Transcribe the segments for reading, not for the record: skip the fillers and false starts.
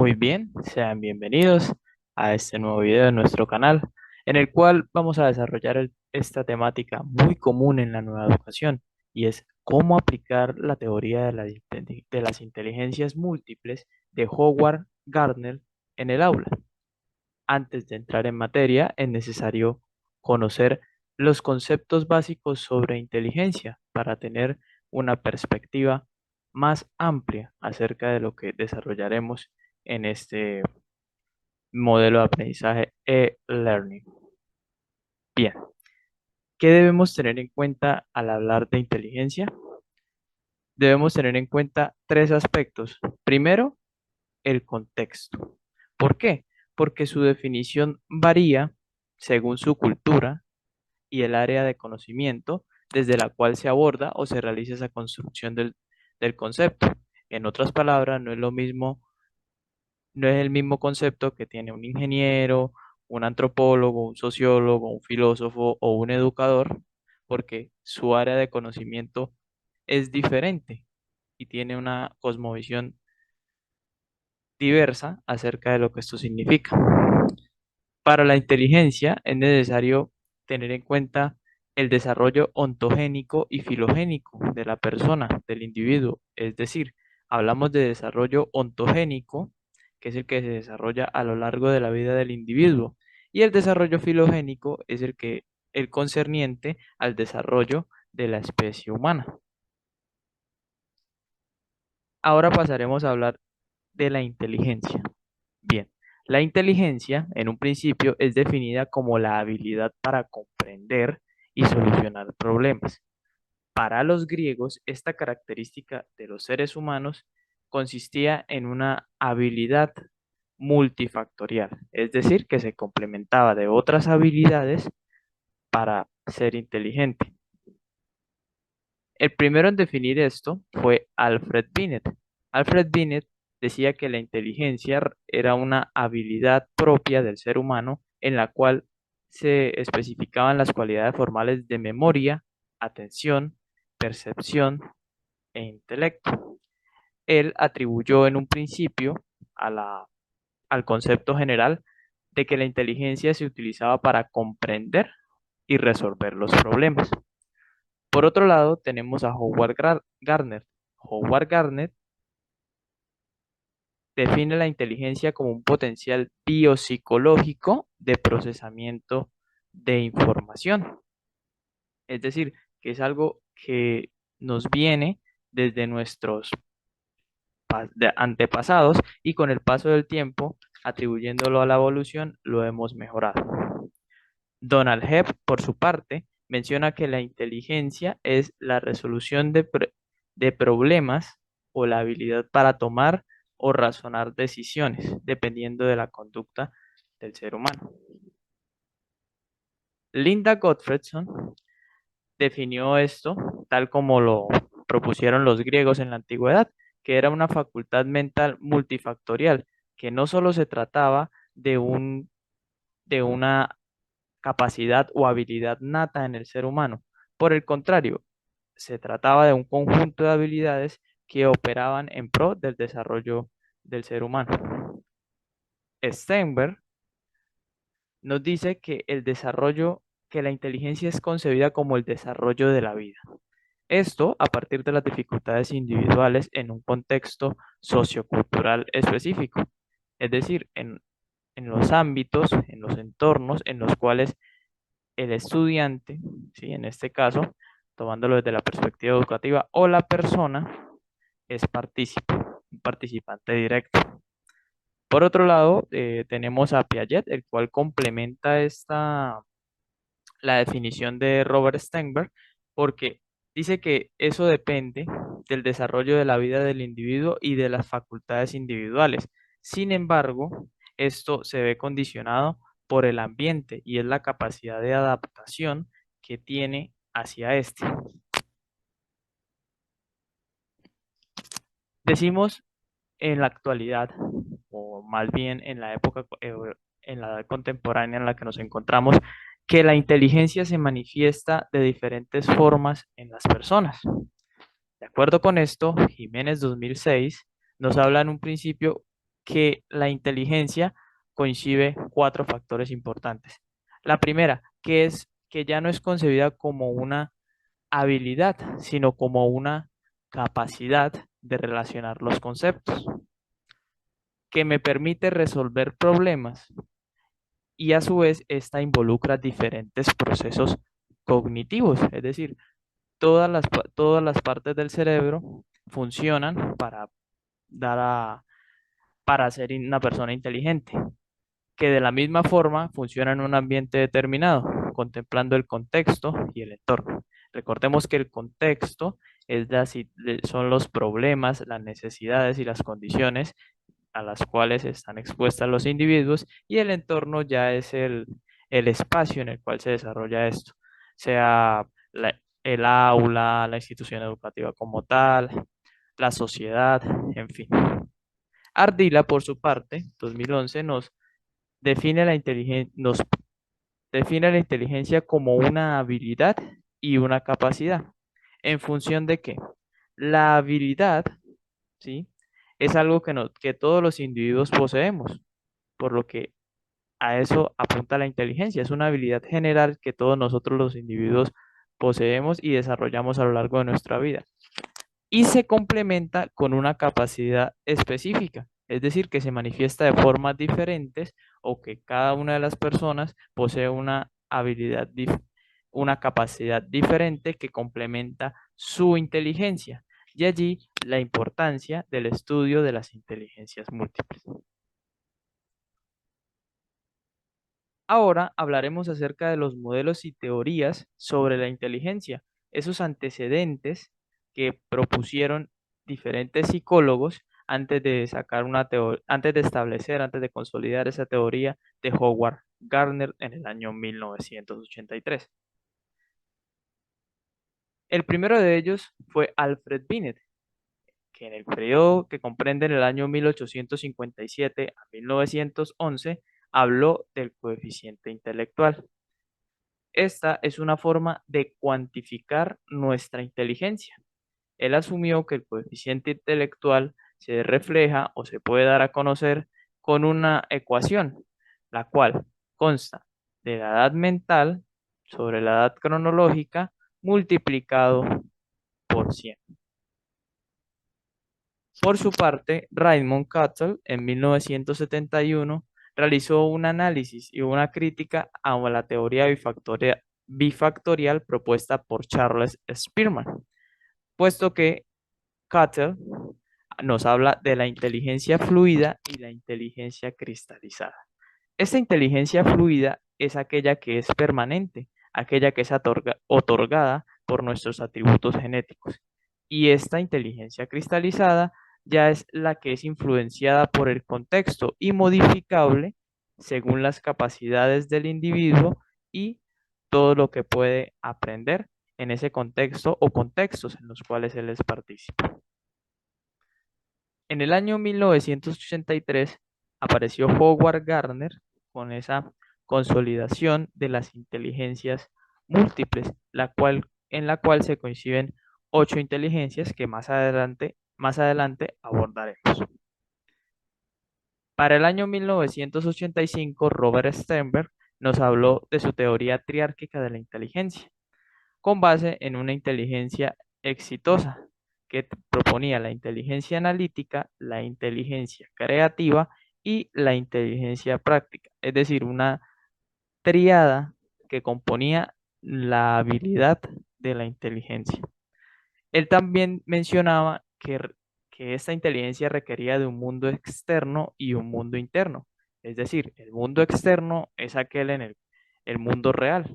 Muy bien, sean bienvenidos a este nuevo video de nuestro canal, en el cual vamos a desarrollar esta temática muy común en la nueva educación, y es cómo aplicar la teoría de las inteligencias múltiples de Howard Gardner en el aula. Antes de entrar en materia, es necesario conocer los conceptos básicos sobre inteligencia para tener una perspectiva más amplia acerca de lo que desarrollaremos en este modelo de aprendizaje e-learning. Bien, ¿qué debemos tener en cuenta al hablar de inteligencia? Debemos tener en cuenta tres aspectos. Primero, el contexto. ¿Por qué? Porque su definición varía según su cultura y el área de conocimiento desde la cual se aborda o se realiza esa construcción del concepto. En otras palabras, no es el mismo concepto que tiene un ingeniero, un antropólogo, un sociólogo, un filósofo o un educador, porque su área de conocimiento es diferente y tiene una cosmovisión diversa acerca de lo que esto significa. Para la inteligencia es necesario tener en cuenta el desarrollo ontogénico y filogénico de la persona, del individuo. Es decir, hablamos de desarrollo ontogénico, que es el que se desarrolla a lo largo de la vida del individuo, y el desarrollo filogénico es el concerniente al desarrollo de la especie humana. Ahora pasaremos a hablar de la inteligencia. Bien, la inteligencia en un principio es definida como la habilidad para comprender y solucionar problemas. Para los griegos, esta característica de los seres humanos consistía en una habilidad multifactorial, es decir, que se complementaba de otras habilidades para ser inteligente. El primero en definir esto fue Alfred Binet. Alfred Binet decía que la inteligencia era una habilidad propia del ser humano en la cual se especificaban las cualidades formales de memoria, atención, percepción e intelecto. Él atribuyó en un principio al concepto general de que la inteligencia se utilizaba para comprender y resolver los problemas. Por otro lado, tenemos a Howard Gardner. Howard Gardner define la inteligencia como un potencial biopsicológico de procesamiento de información. Es decir, que es algo que nos viene desde nuestros antepasados y con el paso del tiempo, atribuyéndolo a la evolución, lo hemos mejorado. Donald Hebb, por su parte, menciona que la inteligencia es la resolución de problemas o la habilidad para tomar o razonar decisiones, dependiendo de la conducta del ser humano. Linda Gottfredson definió esto tal como lo propusieron los griegos en la antigüedad, que era una facultad mental multifactorial, que no solo se trataba de una capacidad o habilidad nata en el ser humano. Por el contrario, se trataba de un conjunto de habilidades que operaban en pro del desarrollo del ser humano. Steinberg nos dice que la inteligencia es concebida como el desarrollo de la vida. Esto a partir de las dificultades individuales en un contexto sociocultural específico, es decir, en los ámbitos, en los entornos en los cuales el estudiante, ¿sí? En este caso, tomándolo desde la perspectiva educativa, o la persona es partícipe, un participante directo. Por otro lado, tenemos a Piaget, el cual complementa la definición de Robert Sternberg, porque dice que eso depende del desarrollo de la vida del individuo y de las facultades individuales. Sin embargo, esto se ve condicionado por el ambiente y es la capacidad de adaptación que tiene hacia este. Decimos en la actualidad, o más bien en la época, en la edad contemporánea en la que nos encontramos, que la inteligencia se manifiesta de diferentes formas en las personas. De acuerdo con esto, Jiménez 2006 nos habla en un principio que la inteligencia coincide cuatro factores importantes. La primera, que es que ya no es concebida como una habilidad, sino como una capacidad de relacionar los conceptos, que me permite resolver problemas y a su vez esta involucra diferentes procesos cognitivos, es decir, todas las partes del cerebro funcionan dar a, para ser una persona inteligente, que de la misma forma funciona en un ambiente determinado, contemplando el contexto y el entorno. Recordemos que el contexto son los problemas, las necesidades y las condiciones a las cuales están expuestas los individuos y el entorno ya es el espacio en el cual se desarrolla esto, sea el aula, la institución educativa como tal, la sociedad, en fin. Ardila, por su parte, 2011, nos define la inteligencia como una habilidad y una capacidad. ¿En función de qué? La habilidad, ¿sí? Es algo que todos los individuos poseemos, por lo que a eso apunta la inteligencia. Es una habilidad general que todos nosotros los individuos poseemos y desarrollamos a lo largo de nuestra vida. Y se complementa con una capacidad específica, es decir, que se manifiesta de formas diferentes o que cada una de las personas posee una una capacidad diferente que complementa su inteligencia. Y allí la importancia del estudio de las inteligencias múltiples. Ahora hablaremos acerca de los modelos y teorías sobre la inteligencia, esos antecedentes que propusieron diferentes psicólogos antes de sacar antes de establecer, antes de consolidar esa teoría de Howard Gardner en el año 1983. El primero de ellos fue Alfred Binet, que en el periodo que comprende en el año 1857 a 1911 habló del coeficiente intelectual. Esta es una forma de cuantificar nuestra inteligencia. Él asumió que el coeficiente intelectual se refleja o se puede dar a conocer con una ecuación, la cual consta de la edad mental sobre la edad cronológica multiplicado por 100. Por su parte, Raymond Cattell en 1971 realizó un análisis y una crítica a la teoría bifactorial propuesta por Charles Spearman, puesto que Cattell nos habla de la inteligencia fluida y la inteligencia cristalizada. Esta inteligencia fluida es aquella que es permanente, aquella que es otorgada por nuestros atributos genéticos. Y esta inteligencia cristalizada ya es la que es influenciada por el contexto y modificable según las capacidades del individuo y todo lo que puede aprender en ese contexto o contextos en los cuales él es partícipe. En el año 1983 apareció Howard Gardner con esa consolidación de las inteligencias múltiples, en la cual se coinciden 8 inteligencias que más adelante abordaremos. Para el año 1985, Robert Sternberg nos habló de su teoría triárquica de la inteligencia, con base en una inteligencia exitosa que proponía la inteligencia analítica, la inteligencia creativa y la inteligencia práctica, es decir, una triada que componía la habilidad de la inteligencia. Él también mencionaba que esta inteligencia requería de un mundo externo y un mundo interno. Es decir, el mundo externo es aquel en el mundo real.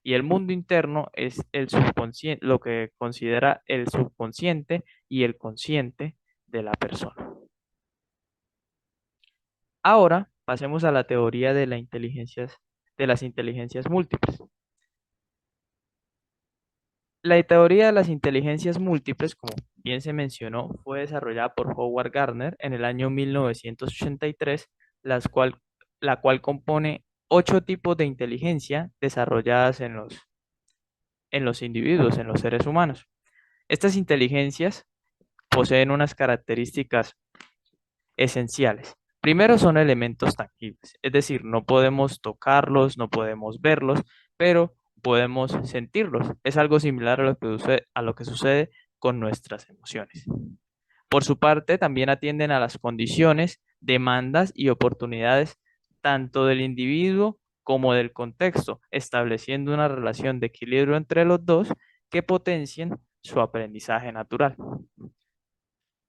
Y el mundo interno es el subconsciente, lo que considera el subconsciente y el consciente de la persona. Ahora pasemos a la teoría de de las inteligencias múltiples. La teoría de las inteligencias múltiples, como bien se mencionó, fue desarrollada por Howard Gardner en el año 1983, la cual compone 8 tipos de inteligencia desarrolladas en los individuos, en los seres humanos. Estas inteligencias poseen unas características esenciales. Primero son elementos tangibles, es decir, no podemos tocarlos, no podemos verlos, pero podemos sentirlos. Es algo similar a lo que sucede con nuestras emociones. Por su parte, también atienden a las condiciones, demandas y oportunidades tanto del individuo como del contexto, estableciendo una relación de equilibrio entre los dos que potencien su aprendizaje natural.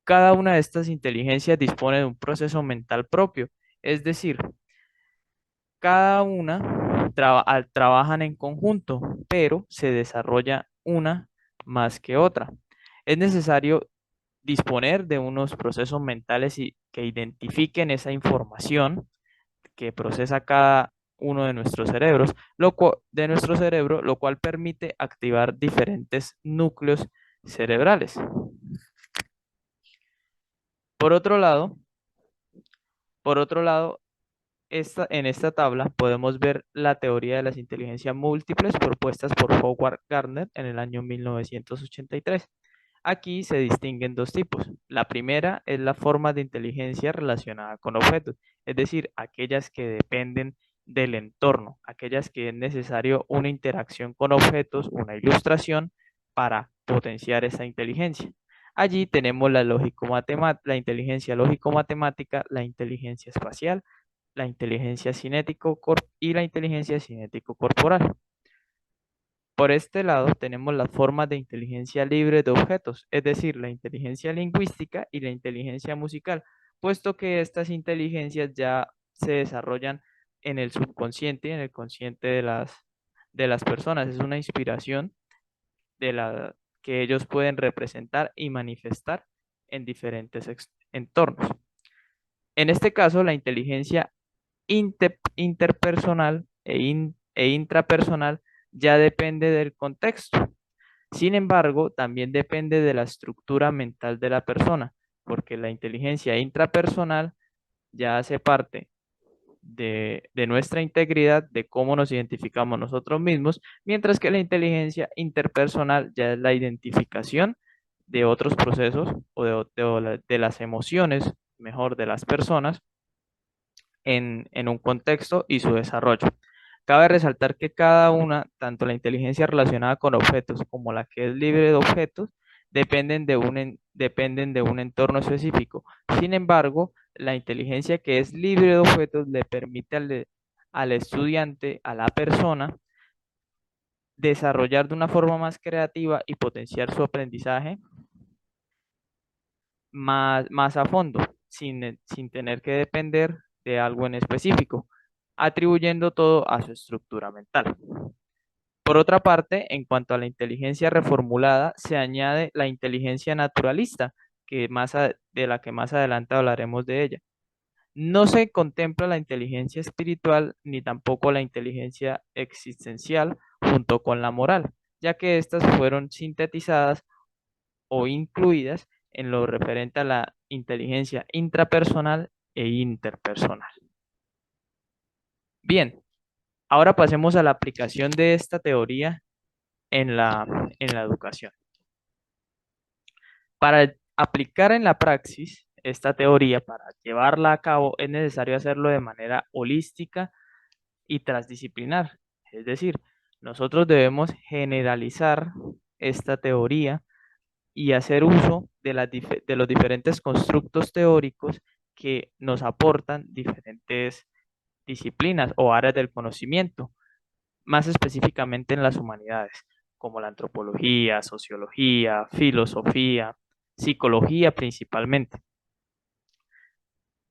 Cada una de estas inteligencias dispone de un proceso mental propio, es decir, cada una trabajan en conjunto, pero se desarrolla una más que otra. Es necesario disponer de unos procesos mentales que identifiquen esa información que procesa cada uno de nuestros cerebros, de nuestro cerebro, lo cual permite activar diferentes núcleos cerebrales. Por otro lado, por otro lado, en esta tabla podemos ver la teoría de las inteligencias múltiples propuestas por Howard Gardner en el año 1983. Aquí se distinguen dos tipos. La primera es la forma de inteligencia relacionada con objetos, es decir, aquellas que dependen del entorno, aquellas que es necesario una interacción con objetos, una ilustración para potenciar esa inteligencia. Allí tenemos la inteligencia lógico-matemática, la inteligencia espacial, la inteligencia cinético y la inteligencia cinético-corporal. Por este lado tenemos las formas de inteligencia libre de objetos, es decir, la inteligencia lingüística y la inteligencia musical, puesto que estas inteligencias ya se desarrollan en el subconsciente y en el consciente de las personas. Es una inspiración de la que ellos pueden representar y manifestar en diferentes entornos. En este caso, la inteligencia interpersonal e intrapersonal ya depende del contexto. Sin embargo, también depende de la estructura mental de la persona, porque la inteligencia intrapersonal ya hace parte de nuestra integridad, de cómo nos identificamos nosotros mismos, mientras que la inteligencia interpersonal ya es la identificación de otros procesos de las emociones, mejor, de las personas en un contexto y su desarrollo. Cabe resaltar que cada una, tanto la inteligencia relacionada con objetos como la que es libre de objetos, dependen de un entorno específico. Sin embargo, la inteligencia que es libre de objetos le permite al estudiante, a la persona, desarrollar de una forma más creativa y potenciar su aprendizaje más a fondo, sin tener que depender de algo en específico, atribuyendo todo a su estructura mental. Por otra parte, en cuanto a la inteligencia reformulada, se añade la inteligencia naturalista, de la que más adelante hablaremos de ella. No se contempla la inteligencia espiritual ni tampoco la inteligencia existencial junto con la moral, ya que estas fueron sintetizadas o incluidas en lo referente a la inteligencia intrapersonal e interpersonal. Bien, ahora pasemos a la aplicación de esta teoría en la educación. Para aplicar en la praxis esta teoría, para llevarla a cabo, es necesario hacerlo de manera holística y transdisciplinar. Es decir, nosotros debemos generalizar esta teoría y hacer uso de los diferentes constructos teóricos que nos aportan diferentes disciplinas o áreas del conocimiento, más específicamente en las humanidades, como la antropología, sociología, filosofía, psicología principalmente.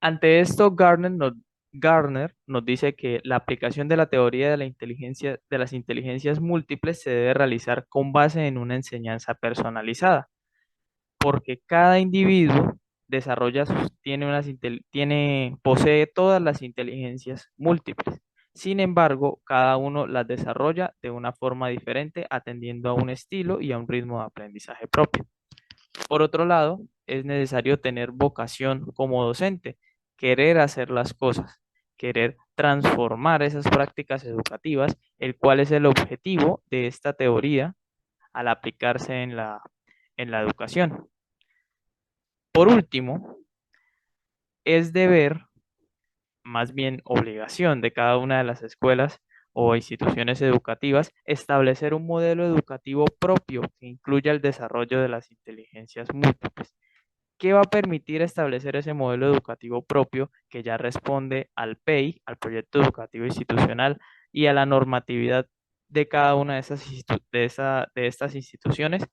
Ante esto, Gardner nos dice que la aplicación de la teoría de las inteligencias múltiples se debe realizar con base en una enseñanza personalizada, porque cada individuo posee todas las inteligencias múltiples. Sin embargo, cada uno las desarrolla de una forma diferente, atendiendo a un estilo y a un ritmo de aprendizaje propio. Por otro lado, es necesario tener vocación como docente, querer hacer las cosas, querer transformar esas prácticas educativas, el cual es el objetivo de esta teoría al aplicarse en la educación. Por último, es deber más bien obligación de cada una de las escuelas o instituciones educativas establecer un modelo educativo propio que incluya el desarrollo de las inteligencias múltiples. ¿Qué va a permitir establecer ese modelo educativo propio que ya responde al PEI, al proyecto educativo institucional y a la normatividad de cada una de de estas instituciones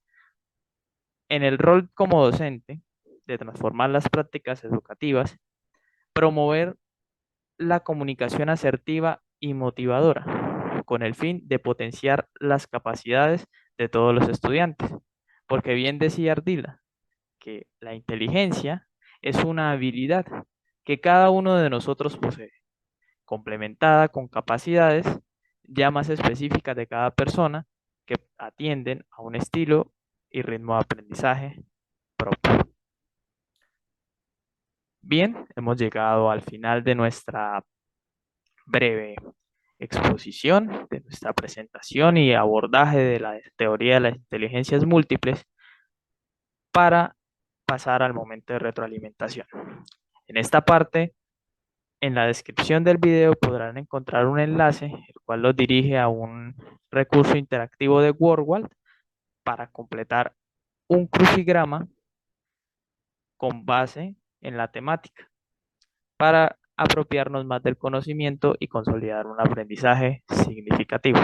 en el rol como docente de transformar las prácticas educativas, promover la comunicación asertiva y motivadora, con el fin de potenciar las capacidades de todos los estudiantes? Porque bien decía Ardila, que la inteligencia es una habilidad que cada uno de nosotros posee, complementada con capacidades ya más específicas de cada persona que atienden a un estilo y ritmo de aprendizaje propio. Bien, hemos llegado al final de nuestra breve exposición, de nuestra presentación y abordaje de la teoría de las inteligencias múltiples para pasar al momento de retroalimentación. En esta parte, en la descripción del video podrán encontrar un enlace, el cual los dirige a un recurso interactivo de WordWall para completar un crucigrama con base en la temática, para apropiarnos más del conocimiento y consolidar un aprendizaje significativo.